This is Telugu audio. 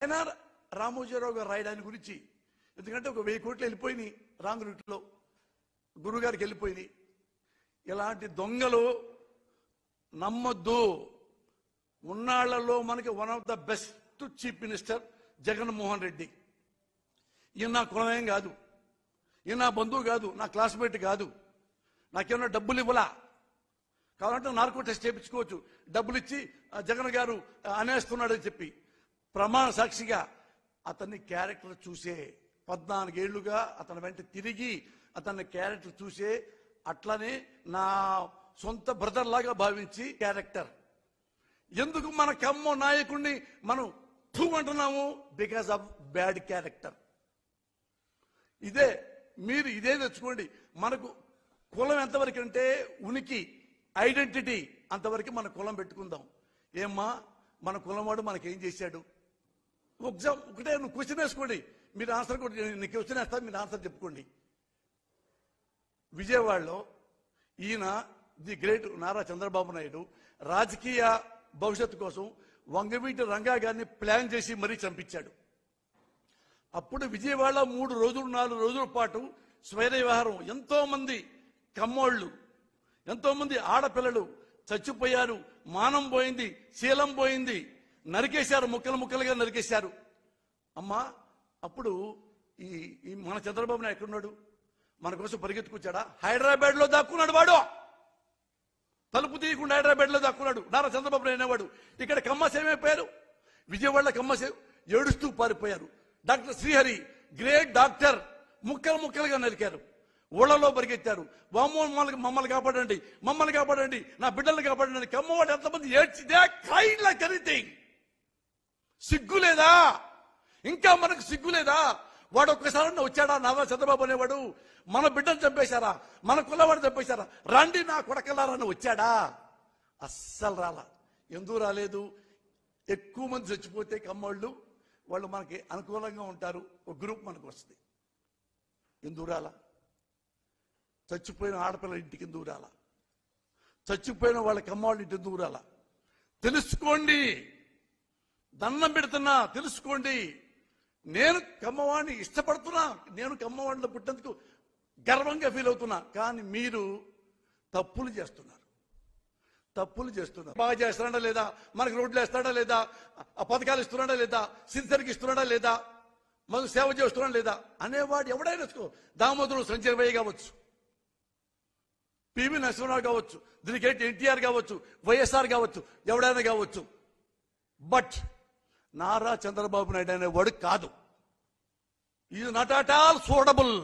అయినా రామోజీరావు గారు రాయడాని గురించి, ఎందుకంటే ఒక 1000 కోట్లు వెళ్ళిపోయినాయి రాంగ్ రూట్లో, గురుగారికి వెళ్ళిపోయినాయి. ఇలాంటి దొంగలు నమ్మొద్దు. ఉన్నాళ్లలో మనకి one of the best chief minister Jaganmohan Reddy. ఈయన నా కులమేం కాదు, ఈయన నా బంధువు కాదు, నా క్లాస్మేట్ కాదు, నాకేమన్నా డబ్బులు ఇవ్వలా. కావాలంటే నార్కో టెస్ట్ చేయించుకోవచ్చు, డబ్బులు ఇచ్చి జగన్ గారు అనేస్తున్నాడని చెప్పి. ప్రమాణ సాక్షిగా అతన్ని క్యారెక్టర్ చూసే 14 ఏళ్లుగా అతని వెంట తిరిగి అతన్ని క్యారెక్టర్ చూసే, అట్లనే నా సొంత బ్రదర్ లాగా భావించి క్యారెక్టర్. ఎందుకు మన కమ్మ నాయకుడిని మనం టూ అంటున్నాము? Because of bad character. మీరు ఇదే తెచ్చుకోండి. మనకు కులం ఎంతవరకు అంటే ఉనికి, ఐడెంటిటీ అంతవరకు మన కులం పెట్టుకుందాం. ఏమ్మా మన కులం వాడు మనకేం చేశాడు? ఒకటే నువ్వు క్వశ్చన్ వేసుకోండి, మీరు ఆన్సర్ కూడా, నీకు క్వశ్చన్ వేస్తా, మీరు ఆన్సర్ చెప్పుకోండి. విజయవాడలో ఈయన ది గ్రేట్ నారా చంద్రబాబు నాయుడు రాజకీయ భవిష్యత్తు కోసం వంగవీటి రంగా గారిని ప్లాన్ చేసి మరీ చంపించాడు. అప్పుడు విజయవాడలో 3 రోజులు 4 రోజుల పాటు స్వైర వ్యవహారం. ఎంతో మంది కమ్మోళ్ళు, ఎంతో మంది ఆడపిల్లలు చచ్చిపోయారు, మానం పోయింది, శీలం పోయింది, నరికేశారు, ముక్కలు ముక్కలుగా నరికేశారు. అమ్మా అప్పుడు ఈ మన చంద్రబాబు నాయుడు ఎక్కడున్నాడు? మన కోసం పరిగెత్తుకొచ్చాడా? హైదరాబాద్ లో దాక్కున్నాడు వాడు. తలుపు తీయకుండా హైదరాబాద్ లో దాక్కున్నాడు నారా చంద్రబాబు నాయుడు అనేవాడు. ఇక్కడ కమ్మసేవ్ అయిపోయారు. విజయవాడలో కమ్మసేవ్ ఏడుస్తూ పారిపోయారు. డాక్టర్ శ్రీహరి గ్రేట్ డాక్టర్, ముక్కలు ముక్కలుగా నరికారు, ఊళ్ళలో పరిగెత్తారు. మమ్మల్ని కాపాడండి, మమ్మల్ని కాపాడండి, నా బిడ్డల్ని కాపాడండి. కమ్మవాడు ఎంతమంది ఏడ్చిదే క్రైడ్ లైక్ ఎనీథింగ్. సిగ్గు లేదా? ఇంకా మనకు సిగ్గు లేదా? వాడు ఒక్కసారి వచ్చాడా నారా చంద్రబాబు అనేవాడు? మన బిడ్డను చంపేశారా, మన కులవాడు చంపేశారా, రండి నా కొడకలారని వచ్చాడా? అస్సలు రాలా. ఎందుకు రాలేదు? ఎక్కువ మంది చచ్చిపోతే కమ్మోళ్ళు వాళ్ళు మనకి అనుకూలంగా ఉంటారు, ఒక గ్రూప్ మనకు వస్తుంది. ఎందుకు రాలా? చచ్చిపోయిన ఆడపిల్లల ఇంటికి ఎందుకు రాలా? చచ్చిపోయిన వాళ్ళ కమ్మవాళ్ళ ఇంటి ఎందుకు రాలా? తెలుసుకోండి, దండం పెడుతున్నా, తెలుసుకోండి. నేను కమ్మవాడిని ఇష్టపడుతున్నా, నేను కమ్మవాడిలో పుట్టినందుకు గర్వంగా ఫీల్ అవుతున్నా. కానీ మీరు తప్పులు చేస్తున్నారు. బాగా చేస్తున్నాడా లేదా, మనకు రోడ్లు వేస్తాడా లేదా, ఆ పథకాలు ఇస్తున్నాడా లేదా, సిన్సర్కి ఇస్తున్నాడా లేదా, మనం సేవ చేస్తున్నాడా లేదా అనేవాడు ఎవడైనా దామోదరుడు సంజయ్ కావచ్చు, పివి నరసింహరావు కావచ్చు, దీనికి ఎన్టీఆర్ కావచ్చు, వైఎస్ఆర్ కావచ్చు, ఎవడైనా కావచ్చు. బట్ నారా చంద్రబాబు నాయుడు అనేవాడు కాదు. Is not at all suitable.